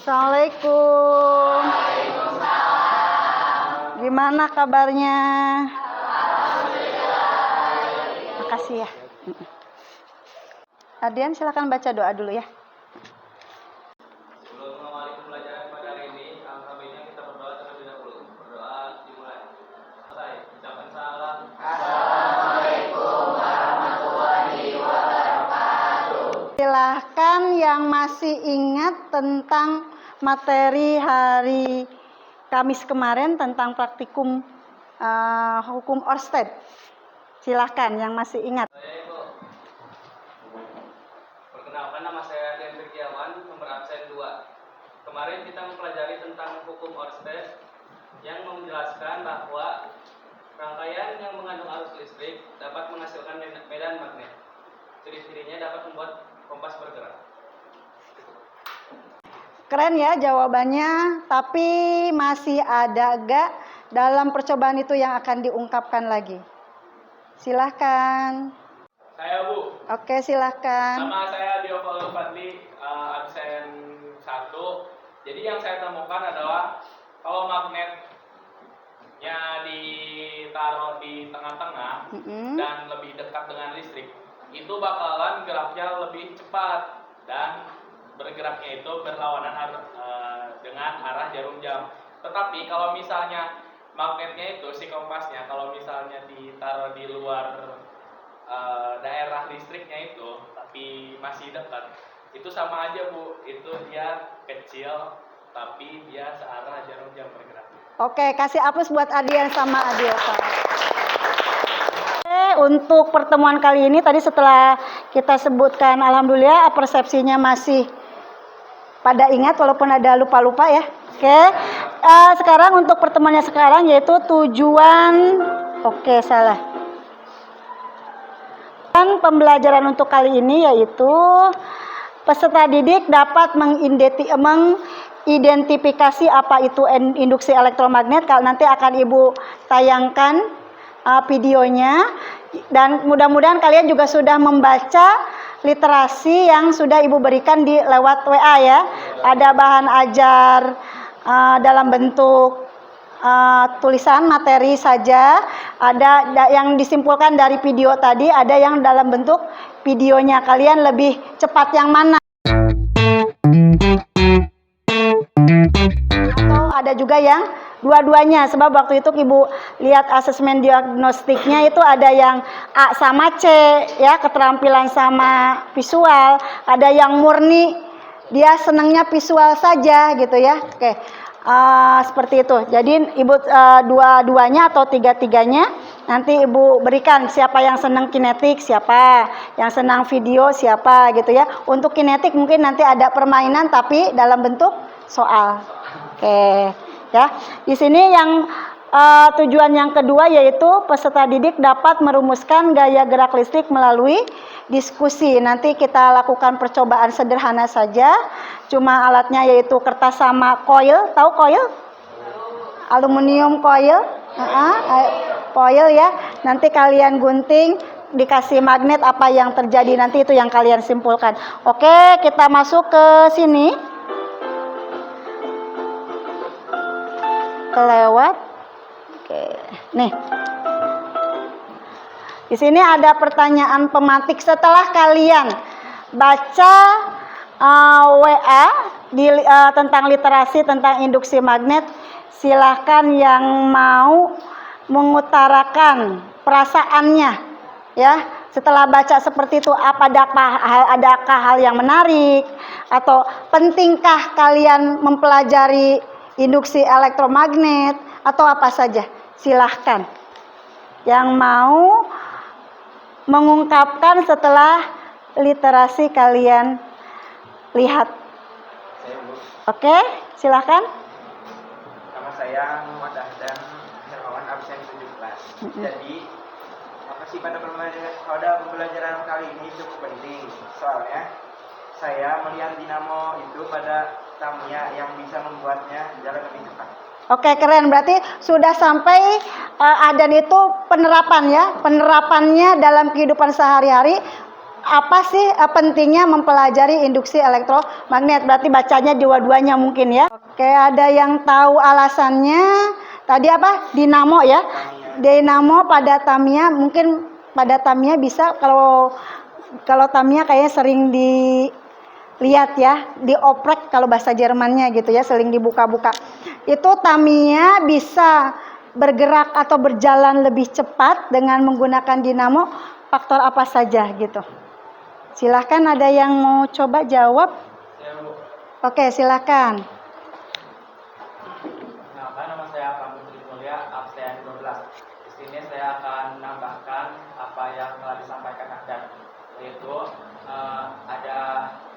Assalamualaikum. Gimana kabarnya? Makasih ya. Adian silakan baca doa dulu ya. Sebelum mengawali pembelajaran pada hari ini, alangkah baiknya kita berdoa terlebih dahulu. Berdoa dimulai. Selesai. Ucapan salam. Assalamualaikum warahmatullahi wabarakatuh. Silahkan yang masih ingat tentang materi hari Kamis kemarin tentang praktikum hukum Orsted. Silahkan yang masih ingat. Saya Ibu. Perkenalkan, nama saya Dian Firgiawan, nomor absen 2. Kemarin kita mempelajari tentang hukum Orsted yang menjelaskan bahwa rangkaian yang mengandung arus listrik dapat menghasilkan medan magnet. Ciri-cirinya dapat membuat kompas bergerak. Keren ya jawabannya, tapi masih ada gak dalam percobaan itu yang akan diungkapkan lagi? Silahkan. Saya Bu. Oke, silahkan. Nama saya Dioval Fadli, absen 1. Jadi yang saya temukan adalah kalau magnetnya ditaruh di tengah-tengah dan lebih dekat dengan listrik, itu bakalan geraknya lebih cepat dan bergeraknya itu berlawanan dengan arah jarum jam. Tetapi kalau misalnya magnetnya itu si kompasnya kalau misalnya ditaruh di luar daerah listriknya itu tapi masih dekat, itu sama aja Bu, itu dia kecil tapi dia searah jarum jam bergerak. Oke, kasih aplaus buat Adian sama Adiosa. Untuk pertemuan kali ini tadi setelah kita sebutkan, alhamdulillah persepsinya masih pada ingat walaupun ada lupa-lupa ya. Oke, sekarang untuk pertemuannya sekarang yaitu tujuan. Oke, salah. Dan pembelajaran untuk kali ini yaitu peserta didik dapat mengidentifikasi apa itu induksi elektromagnet. Kalau nanti akan Ibu tayangkan videonya, dan mudah-mudahan kalian juga sudah membaca literasi yang sudah Ibu berikan di lewat WA ya. Ada bahan ajar dalam bentuk tulisan materi saja, ada yang disimpulkan dari video tadi, ada yang dalam bentuk videonya. Kalian lebih cepat yang mana? Atau ada juga yang dua-duanya, sebab waktu itu Ibu lihat asesmen diagnostiknya itu ada yang A sama C ya, keterampilan sama visual, ada yang murni dia senangnya visual saja gitu ya. Oke, seperti itu. Jadi Ibu dua-duanya atau tiga-tiganya nanti Ibu berikan, siapa yang senang kinetik, siapa yang senang video, siapa gitu ya. Untuk kinetik mungkin nanti ada permainan tapi dalam bentuk soal. Oke. Ya, di sini yang tujuan yang kedua yaitu peserta didik dapat merumuskan gaya gerak listrik melalui diskusi. Nanti kita lakukan percobaan sederhana saja. Cuma alatnya yaitu kertas sama koil. Tahu koil? Aluminium koil. Koil ya. Nanti kalian gunting, dikasih magnet, apa yang terjadi nanti itu yang kalian simpulkan. Oke, kita masuk ke sini. Kelewat. Oke. Nih. Di sini ada pertanyaan pematik. Setelah kalian baca WA tentang literasi tentang induksi magnet, silahkan yang mau mengutarakan perasaannya ya. Setelah baca seperti itu, adakah hal yang menarik atau pentingkah kalian mempelajari induksi elektromagnet atau apa saja? Silahkan yang mau mengungkapkan setelah literasi kalian lihat. Oke, silahkan. Nama saya Muhammad Ahdan Hermawan, absen 17. Jadi apa sih pada pembelajaran kali ini cukup penting, soalnya saya melihat dinamo itu pada Tamiya yang bisa membuatnya jalan lebih cepat. Oke, keren. Berarti sudah sampai Adan itu penerapan ya. Penerapannya dalam kehidupan sehari-hari apa sih pentingnya mempelajari induksi elektromagnet? Berarti bacanya dua-duanya mungkin ya. Oke, ada yang tahu alasannya? Tadi apa? Dinamo ya. Dinamo pada Tamiya, mungkin pada Tamiya bisa, kalau Tamiya kayaknya sering dilihat ya, dioprek kalau bahasa Jermannya gitu ya, sering dibuka-buka. Itu Tamiya bisa bergerak atau berjalan lebih cepat dengan menggunakan dinamo, faktor apa saja gitu. Silahkan, ada yang mau coba jawab? Oke, silahkan. Nama saya Pak Menteri Mulia, absen 12. Di sini saya akan menambahkan apa yang telah disampaikan Ahdan, yaitu ada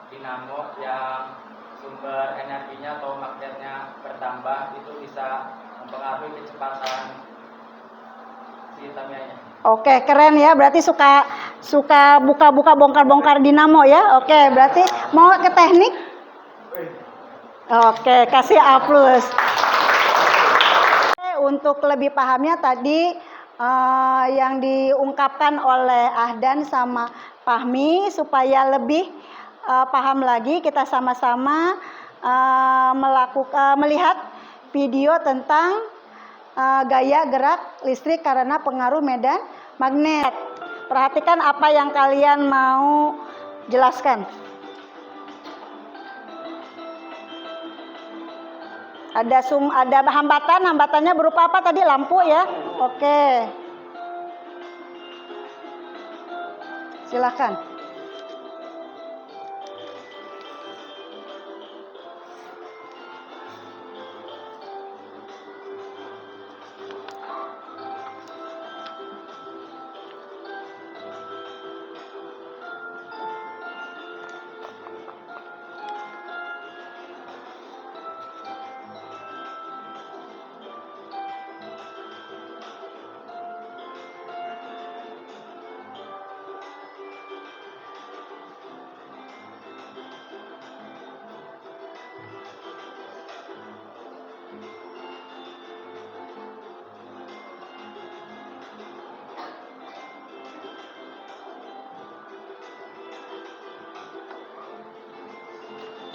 dinamo yang sumber energinya atau magnetnya bertambah, itu bisa mempengaruhi kecepatan si Tamiya-nya. Oke, keren ya. Berarti suka buka-buka, bongkar-bongkar dinamo ya. Oke, berarti mau ke teknik? Oke, kasih A+. Untuk lebih pahamnya tadi yang diungkapkan oleh Ahdan sama Fahmi, supaya lebih paham lagi, kita sama-sama melihat video tentang gaya gerak listrik karena pengaruh medan magnet. Perhatikan apa yang kalian mau jelaskan. Ada hambatannya berupa apa tadi? Lampu ya. Oke. Silakan.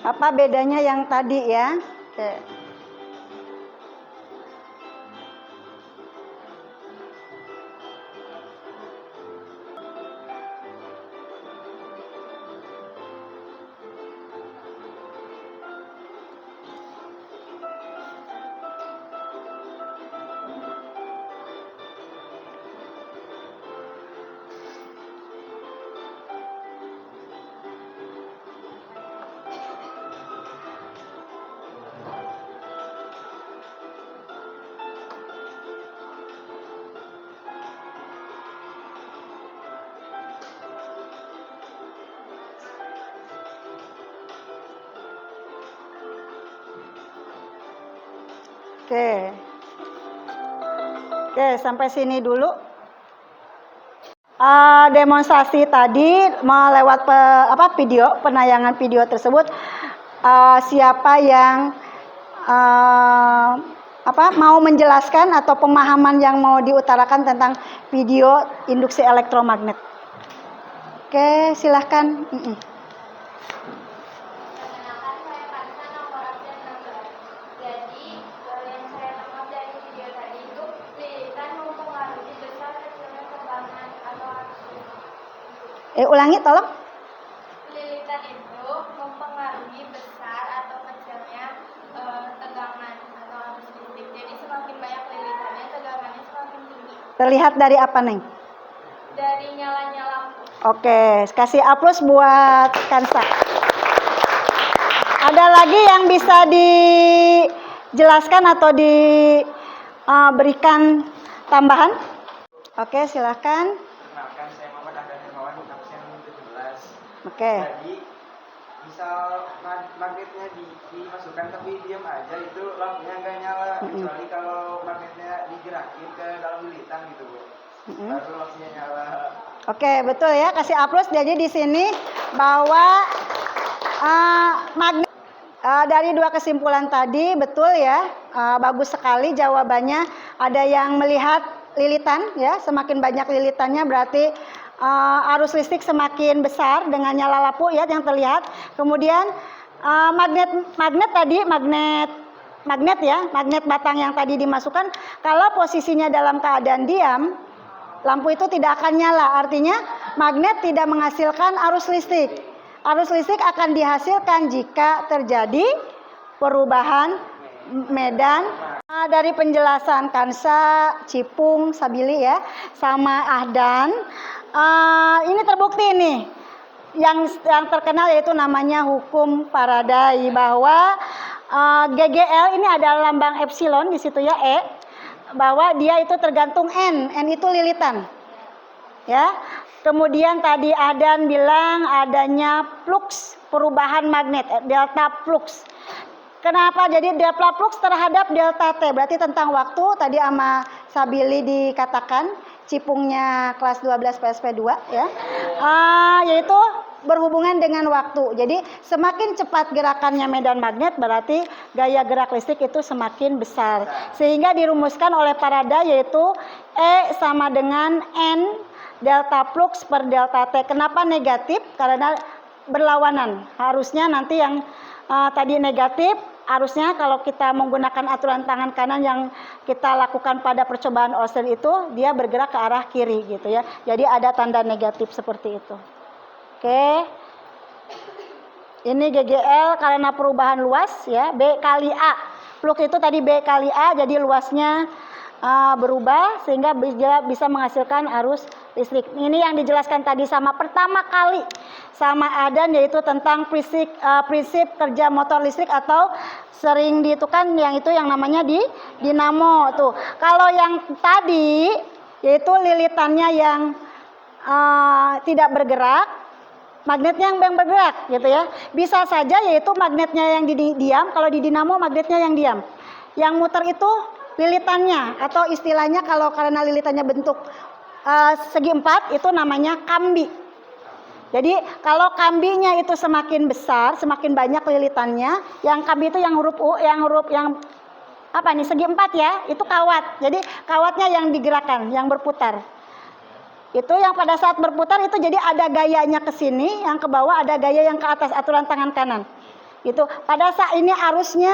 Apa bedanya yang tadi ya? Oke. Oke, sampai sini dulu. Demonstrasi tadi melewat penayangan video tersebut. Siapa yang mau menjelaskan atau pemahaman yang mau diutarakan tentang video induksi elektromagnet? Oke, silahkan. Ulangi tolong. Lilitan itu mempengaruhi besar atau kecilnya tegangan atau arus listrik. Jadi semakin banyak lilitannya, tegangannya semakin tinggi. Terlihat dari apa, Neng? Dari nyalanya lampu. Oke, kasih A+ buat Kansa. Ada lagi yang bisa dijelaskan atau diberikan tambahan? Oke, silahkan. Perkenalkan, saya Muhammad Ahdan Hermawan, absen 17. Oke. Jadi misal magnetnya dimasukkan tapi diam aja, itu lampunya nggak nyala. Kecuali kalau magnetnya digerakin ke dalam lilitan gitu, Bu. Baru lampunya nyala. Oke, betul ya, kasih A+. Jadi di sini bahwa magnet dari dua kesimpulan tadi betul ya, bagus sekali jawabannya. Ada yang melihat lilitan ya, semakin banyak lilitannya berarti arus listrik semakin besar dengan nyala lampu ya yang terlihat. Kemudian magnet batang yang tadi dimasukkan, kalau posisinya dalam keadaan diam, lampu itu tidak akan nyala. Artinya magnet tidak menghasilkan arus listrik. Arus listrik akan dihasilkan jika terjadi perubahan medan. Dari penjelasan Kansa, Cipung, Sabili ya, sama Ahdan, ini terbukti nih. Yang terkenal yaitu namanya hukum Faraday, bahwa GGL ini adalah lambang epsilon di situ ya, E, bahwa dia itu tergantung N itu lilitan. Ya. Kemudian tadi Ahdan bilang adanya flux perubahan magnet, delta flux. Kenapa jadi delta flux terhadap delta T? Berarti tentang waktu tadi sama Sabili dikatakan, Cipungnya kelas 12 PSP2 ya. Yaitu berhubungan dengan waktu. Jadi semakin cepat gerakannya medan magnet berarti gaya gerak listrik itu semakin besar. Sehingga dirumuskan oleh Faraday yaitu E sama dengan N delta flux per delta T. Kenapa negatif? Karena berlawanan. Harusnya nanti yang tadi negatif, harusnya kalau kita menggunakan aturan tangan kanan yang kita lakukan pada percobaan Oster itu, dia bergerak ke arah kiri gitu ya. Jadi ada tanda negatif seperti itu. Oke. Ini GGL karena perubahan luas ya, B kali A. Flux itu tadi B kali A, jadi luasnya berubah sehingga bisa menghasilkan arus listrik. Ini yang dijelaskan tadi sama pertama kali sama Ahdan, yaitu tentang prinsip kerja motor listrik, atau sering diitukan yang itu yang namanya dinamo tuh. Kalau yang tadi yaitu lilitannya yang tidak bergerak, magnetnya yang bergerak gitu ya. Bisa saja yaitu magnetnya yang diam, kalau di dinamo magnetnya yang diam. Yang muter itu lilitannya, atau istilahnya kalau karena lilitannya bentuk segi empat itu namanya kambi. Jadi kalau kambinya itu semakin besar, semakin banyak lilitannya, yang kambi itu yang huruf U, yang apa nih, segi empat ya, itu kawat. Jadi kawatnya yang digerakkan, yang berputar. Itu yang pada saat berputar itu jadi ada gayanya ke sini, yang ke bawah ada gaya yang ke atas, aturan tangan kanan. Itu pada saat ini arusnya,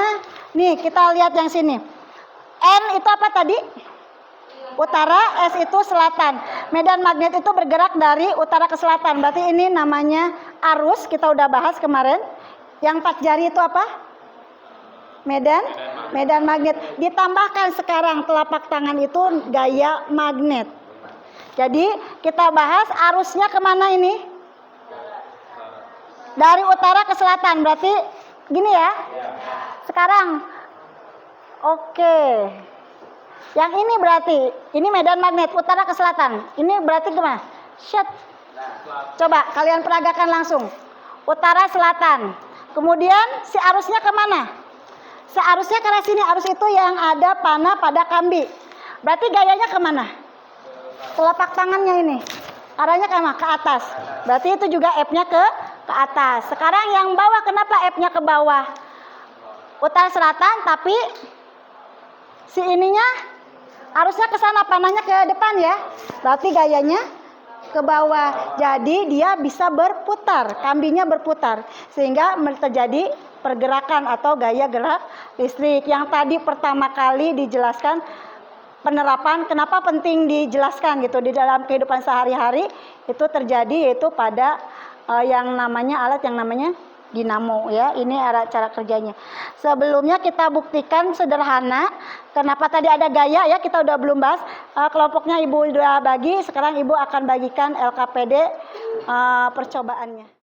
nih kita lihat yang sini. N itu apa tadi? Utara, S itu selatan. Medan magnet itu bergerak dari utara ke selatan. Berarti ini namanya arus, kita udah bahas kemarin. Yang 4 jari itu apa? Medan magnet. Ditambahkan sekarang telapak tangan itu gaya magnet. Jadi kita bahas arusnya kemana ini? Dari utara ke selatan. Berarti gini ya. Sekarang. Oke. Yang ini berarti, ini medan magnet utara ke selatan. Ini berarti gimana? Shit. Coba kalian peragakan langsung. Utara selatan. Kemudian si arusnya kemana? Si arusnya ke sini. Arus itu yang ada panah pada kambi. Berarti gayanya kemana? Telapak tangannya ini. Arahnya kemana? Ke atas. Berarti itu juga F-nya ke atas. Sekarang yang bawah, kenapa F-nya ke bawah? Utara selatan, tapi si ininya harusnya ke sana, panahnya ke depan ya. Berarti gayanya ke bawah. Jadi dia bisa berputar, kambinya berputar. Sehingga terjadi pergerakan atau gaya gerak listrik. Yang tadi pertama kali dijelaskan penerapan, kenapa penting dijelaskan gitu di dalam kehidupan sehari-hari, itu terjadi yaitu pada yang namanya alat yang namanya dinamo ya. Ini cara kerjanya. Sebelumnya kita buktikan sederhana. Kenapa tadi ada gaya ya, kita udah belum bahas. Kelompoknya Ibu udah bagi, sekarang Ibu akan bagikan LKPD percobaannya.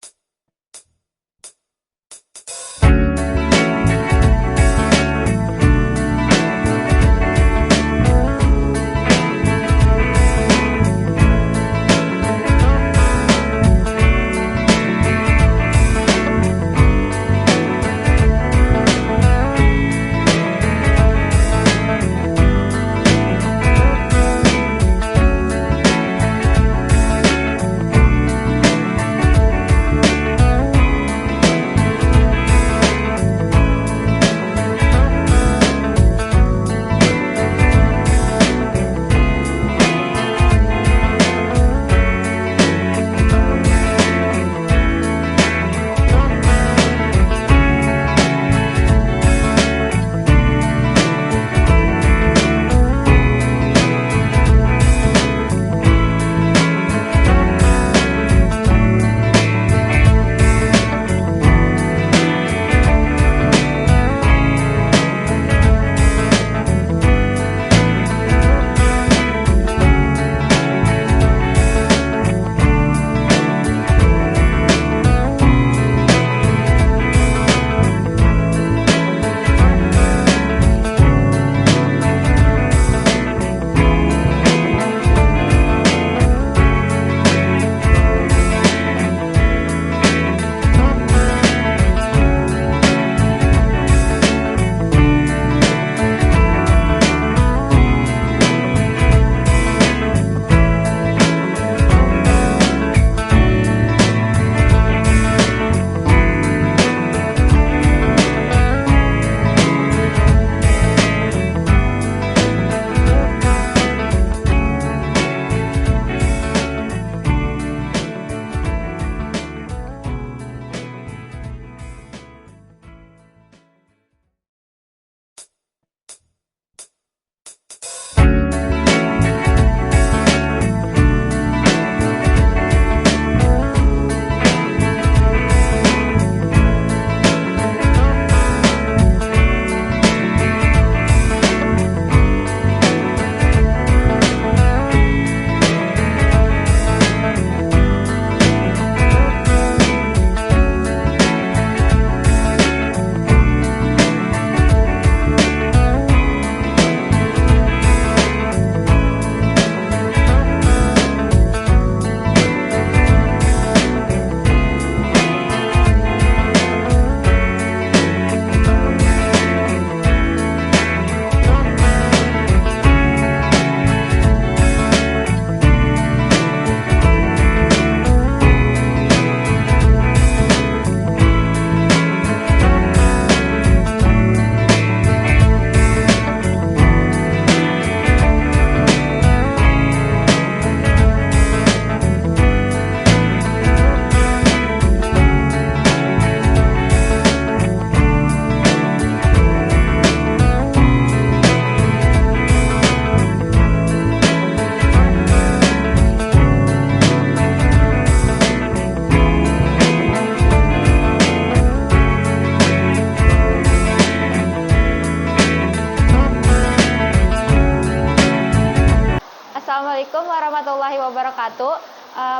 warahmatullahi wabarakatuh.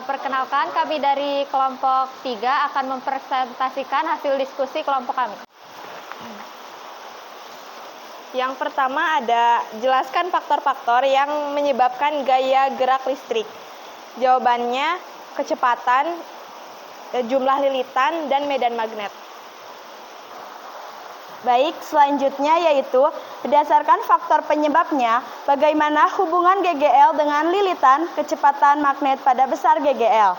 Perkenalkan, kami dari kelompok 3 akan mempresentasikan hasil diskusi kelompok kami. Yang pertama ada jelaskan faktor-faktor yang menyebabkan gaya gerak listrik. Jawabannya kecepatan, jumlah lilitan, dan medan magnet. Baik, selanjutnya yaitu berdasarkan faktor penyebabnya, bagaimana hubungan GGL dengan lilitan, kecepatan magnet pada besar GGL.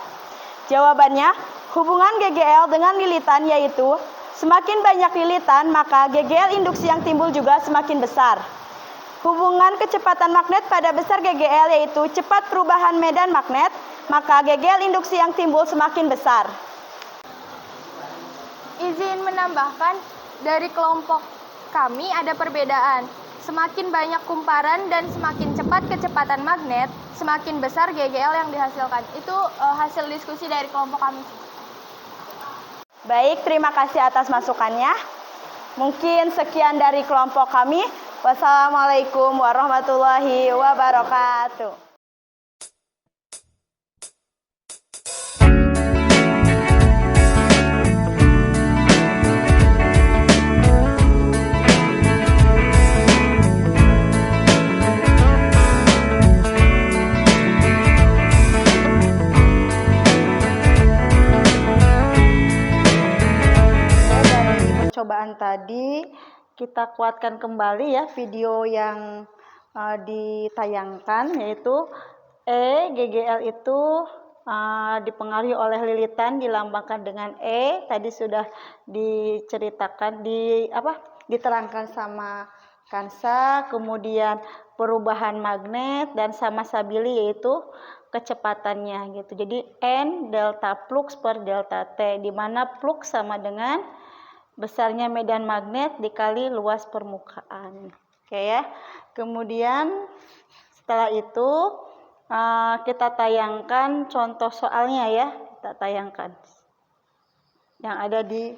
Jawabannya, hubungan GGL dengan lilitan yaitu semakin banyak lilitan, maka GGL induksi yang timbul juga semakin besar. Hubungan kecepatan magnet pada besar GGL yaitu cepat perubahan medan magnet, maka GGL induksi yang timbul semakin besar. Izin menambahkan, dari kelompok kami ada perbedaan. Semakin banyak kumparan dan semakin cepat kecepatan magnet, semakin besar GGL yang dihasilkan. Itu hasil diskusi dari kelompok kami. Baik, terima kasih atas masukannya. Mungkin sekian dari kelompok kami. Wassalamualaikum warahmatullahi wabarakatuh. Percobaan tadi kita kuatkan kembali ya video yang ditayangkan, yaitu GGL itu dipengaruhi oleh lilitan, dilambangkan dengan E. Tadi sudah diceritakan diterangkan sama Kansa, kemudian perubahan magnet, dan sama Sabili yaitu kecepatannya gitu. Jadi N delta flux per delta T, di mana flux sama dengan besarnya medan magnet dikali luas permukaan. Oke ya. Kemudian setelah itu kita tayangkan contoh soalnya ya. Kita tayangkan yang ada di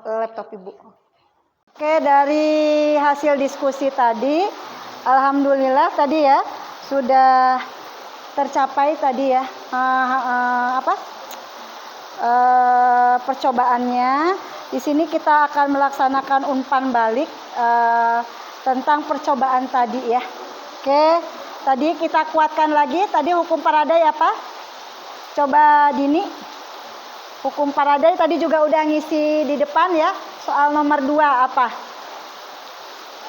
laptop Ibu. Oke, dari hasil diskusi tadi, alhamdulillah tadi ya sudah tercapai tadi ya percobaannya. Di sini kita akan melaksanakan umpan balik tentang percobaan tadi ya. Oke, tadi kita kuatkan lagi. Tadi hukum Faraday apa? Coba Dini. Hukum Faraday tadi juga udah ngisi di depan ya. Soal nomor 2 apa?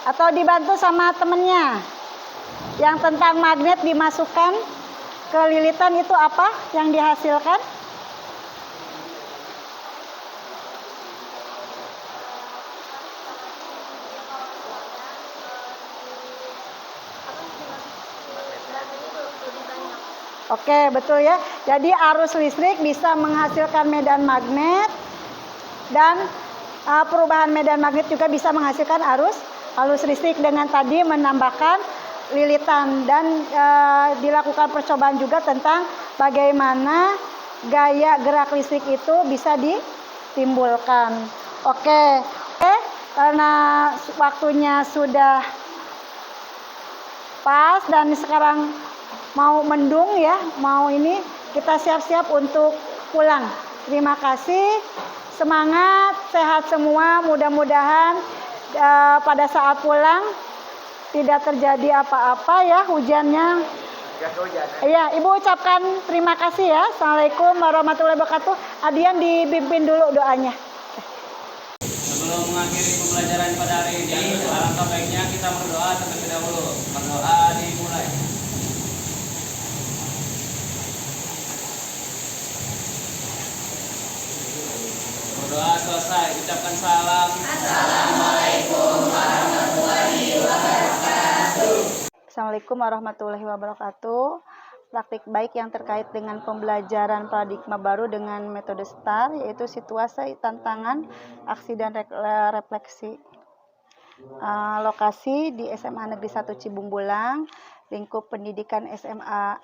Atau dibantu sama temennya. Yang tentang magnet dimasukkan ke lilitan itu apa yang dihasilkan? Oke, betul ya. Jadi arus listrik bisa menghasilkan medan magnet, dan perubahan medan magnet juga bisa menghasilkan arus listrik dengan tadi menambahkan lilitan, dan dilakukan percobaan juga tentang bagaimana gaya gerak listrik itu bisa ditimbulkan. Oke, karena waktunya sudah pas dan sekarang mau mendung ya, mau ini kita siap-siap untuk pulang. Terima kasih, semangat, sehat semua, mudah-mudahan pada saat pulang tidak terjadi apa-apa ya hujannya. Iya, Ibu ucapkan terima kasih ya. Assalamualaikum warahmatullahi wabarakatuh. Adian dipimpin dulu doanya. Sebelum mengakhiri pembelajaran pada hari ini, alangkah baiknya kita berdoa terlebih dahulu. Berdoa dimulai. Berdoa selesai, ucapkan salam. Assalamualaikum warahmatullahi wabarakatuh. Assalamualaikum warahmatullahi wabarakatuh. Praktik baik yang terkait dengan pembelajaran paradigma baru dengan metode STAR, yaitu situasi, tantangan, aksi, dan refleksi. Lokasi di SMA Negeri 1 Cibungbulang, lingkup pendidikan SMA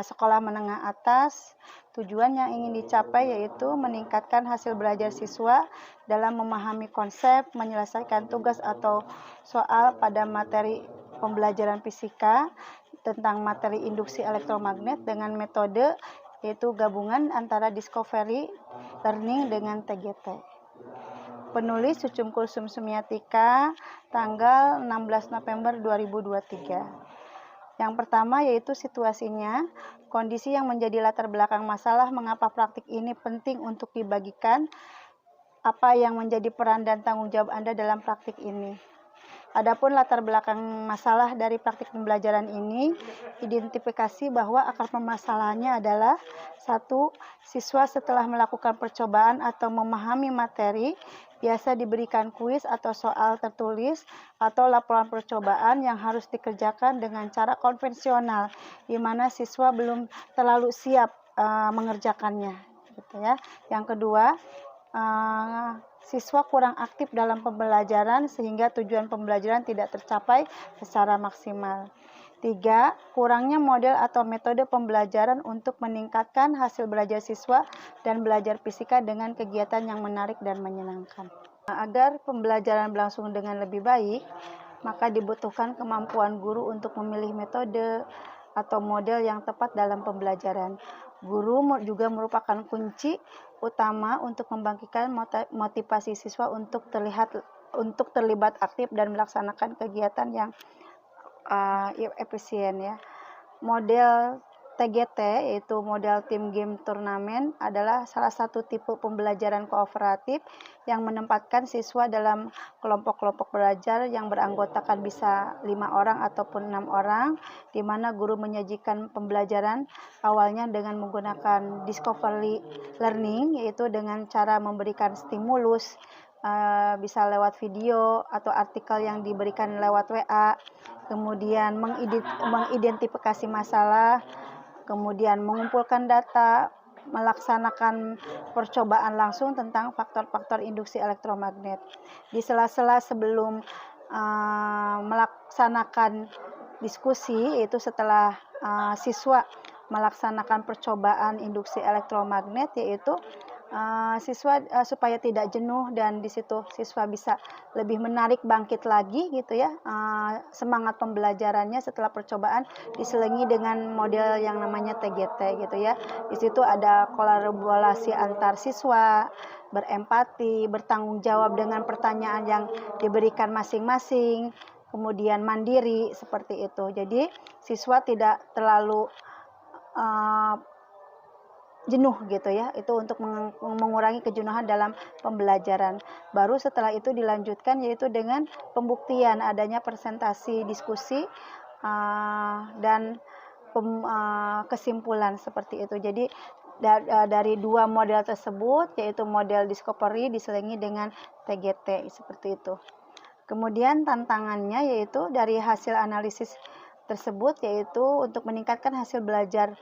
Sekolah Menengah Atas. Tujuan yang ingin dicapai yaitu meningkatkan hasil belajar siswa dalam memahami konsep, menyelesaikan tugas atau soal pada materi pembelajaran fisika tentang materi induksi elektromagnet dengan metode yaitu gabungan antara discovery learning dengan TGT. Penulis Cucum Kulsum Sumiatika, tanggal 16 November 2023. Yang pertama yaitu situasinya, kondisi yang menjadi latar belakang masalah mengapa praktik ini penting untuk dibagikan, apa yang menjadi peran dan tanggung jawab Anda dalam praktik ini. Adapun latar belakang masalah dari praktik pembelajaran ini, identifikasi bahwa akar permasalahannya adalah 1. Siswa setelah melakukan percobaan atau memahami materi, biasa diberikan kuis atau soal tertulis atau laporan percobaan yang harus dikerjakan dengan cara konvensional, di mana siswa belum terlalu siap mengerjakannya. Gitu ya. Yang kedua, siswa kurang aktif dalam pembelajaran sehingga tujuan pembelajaran tidak tercapai secara maksimal. 3. Kurangnya model atau metode pembelajaran untuk meningkatkan hasil belajar siswa dan belajar fisika dengan kegiatan yang menarik dan menyenangkan. Agar pembelajaran berlangsung dengan lebih baik, maka dibutuhkan kemampuan guru untuk memilih metode atau model yang tepat dalam pembelajaran. Guru juga merupakan kunci utama untuk membangkitkan motivasi siswa untuk terlibat aktif dan melaksanakan kegiatan yang efisien ya. Model TGT yaitu model Team Game Turnamen adalah salah satu tipe pembelajaran kooperatif yang menempatkan siswa dalam kelompok-kelompok belajar yang beranggotakan bisa 5 orang ataupun 6 orang, di mana guru menyajikan pembelajaran awalnya dengan menggunakan discovery learning, yaitu dengan cara memberikan stimulus, bisa lewat video atau artikel yang diberikan lewat WA, kemudian mengidentifikasi masalah, kemudian mengumpulkan data, melaksanakan percobaan langsung tentang faktor-faktor induksi elektromagnet. Di sela-sela sebelum melaksanakan diskusi, yaitu setelah siswa melaksanakan percobaan induksi elektromagnet, yaitu siswa supaya tidak jenuh dan di situ siswa bisa lebih menarik bangkit lagi gitu ya, semangat pembelajarannya setelah percobaan diselingi dengan model yang namanya TGT gitu ya. Di situ ada kolaborasi antar siswa, berempati, bertanggung jawab dengan pertanyaan yang diberikan masing-masing, kemudian mandiri seperti itu. Jadi siswa tidak terlalu jenuh gitu ya, itu untuk mengurangi kejenuhan dalam pembelajaran. Baru setelah itu dilanjutkan yaitu dengan pembuktian adanya presentasi diskusi dan kesimpulan seperti itu. Jadi dari dua model tersebut yaitu model discovery diselingi dengan TGT seperti itu. Kemudian tantangannya yaitu dari hasil analisis tersebut yaitu untuk meningkatkan hasil belajar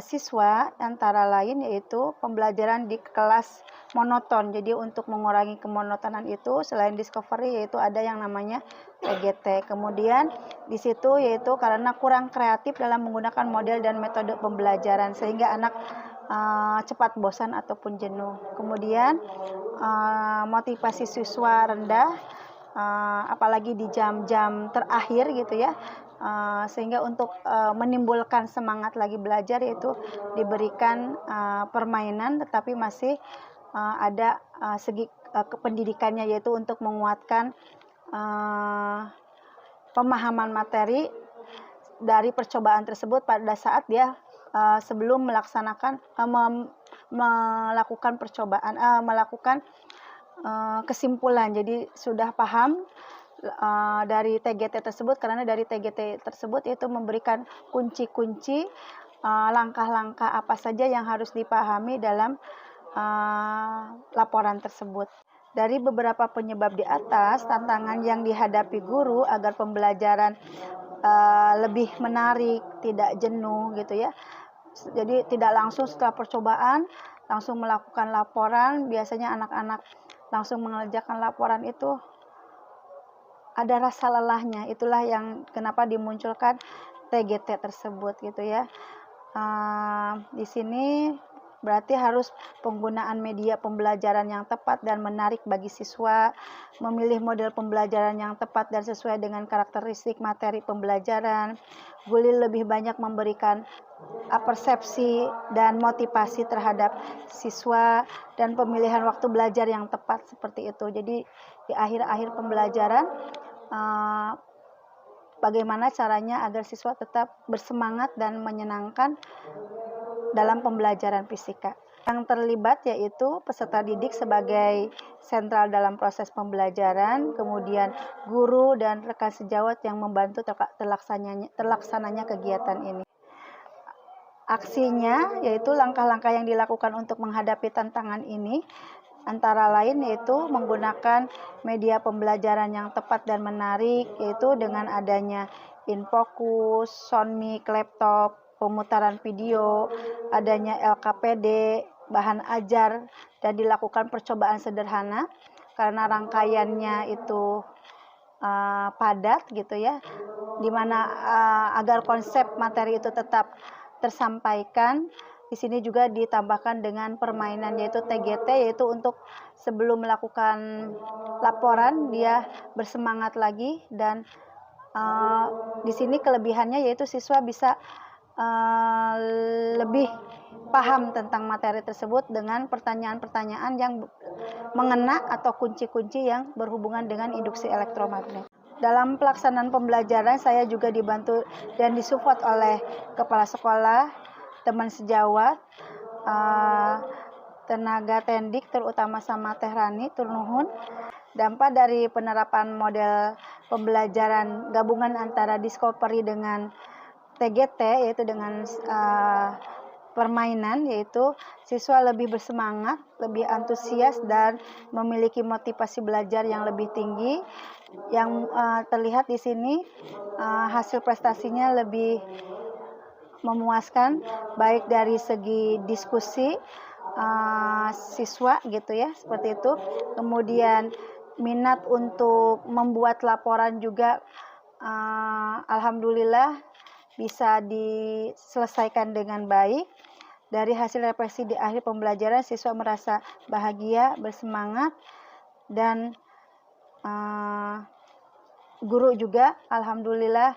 siswa antara lain yaitu pembelajaran di kelas monoton. Jadi untuk mengurangi kemonotonan itu selain discovery yaitu ada yang namanya TGT. Kemudian di situ yaitu karena kurang kreatif dalam menggunakan model dan metode pembelajaran sehingga anak cepat bosan ataupun jenuh. Kemudian motivasi siswa rendah, apalagi di jam-jam terakhir gitu ya. Sehingga untuk menimbulkan semangat lagi belajar yaitu diberikan permainan tetapi masih ada segi kependidikannya yaitu untuk menguatkan pemahaman materi dari percobaan tersebut pada saat dia sebelum melaksanakan melakukan percobaan melakukan kesimpulan. Jadi sudah paham dari TGT tersebut karena dari TGT tersebut itu memberikan kunci-kunci langkah-langkah apa saja yang harus dipahami dalam laporan tersebut. Dari beberapa penyebab di atas, tantangan yang dihadapi guru agar pembelajaran lebih menarik, tidak jenuh gitu ya. Jadi tidak langsung setelah percobaan langsung melakukan laporan, biasanya anak-anak langsung mengerjakan laporan itu ada rasa lelahnya, itulah yang kenapa dimunculkan TGT tersebut gitu ya. Di sini Berarti harus penggunaan media pembelajaran yang tepat dan menarik bagi siswa, memilih model pembelajaran yang tepat dan sesuai dengan karakteristik materi pembelajaran. Guli lebih banyak memberikan persepsi dan motivasi terhadap siswa dan pemilihan waktu belajar yang tepat seperti itu. Jadi di akhir-akhir pembelajaran bagaimana caranya agar siswa tetap bersemangat dan menyenangkan dalam pembelajaran fisika. Yang terlibat yaitu peserta didik sebagai sentral dalam proses pembelajaran, kemudian guru dan rekan sejawat yang membantu terlaksananya kegiatan ini. Aksinya yaitu langkah-langkah yang dilakukan untuk menghadapi tantangan ini antara lain yaitu menggunakan media pembelajaran yang tepat dan menarik, yaitu dengan adanya InFocus, Soundmic, laptop, pemutaran video, adanya LKPD, bahan ajar, dan dilakukan percobaan sederhana karena rangkaiannya itu padat gitu ya, dimana agar konsep materi itu tetap tersampaikan. Di sini juga ditambahkan dengan permainan yaitu TGT, yaitu untuk sebelum melakukan laporan dia bersemangat lagi, dan di sini kelebihannya yaitu siswa bisa lebih paham tentang materi tersebut dengan pertanyaan-pertanyaan yang mengena atau kunci-kunci yang berhubungan dengan induksi elektromagnet. Dalam pelaksanaan pembelajaran saya juga dibantu dan disupport oleh kepala sekolah, teman sejawat, tenaga tendik terutama sama Teh Rani Turnuhun. Dampak dari penerapan model pembelajaran gabungan antara Discovery dengan TGT, yaitu dengan permainan, yaitu siswa lebih bersemangat, lebih antusias, dan memiliki motivasi belajar yang lebih tinggi. Yang terlihat di sini hasil prestasinya lebih memuaskan, baik dari segi diskusi siswa gitu ya, seperti itu. Kemudian minat untuk membuat laporan juga alhamdulillah bisa diselesaikan dengan baik. Dari hasil refleksi di akhir pembelajaran, siswa merasa bahagia, bersemangat, dan guru juga alhamdulillah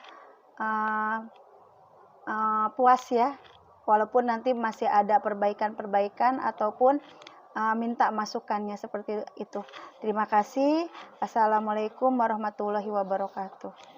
puas ya, walaupun nanti masih ada perbaikan-perbaikan ataupun minta masukannya seperti itu. Terima kasih. Assalamualaikum warahmatullahi wabarakatuh.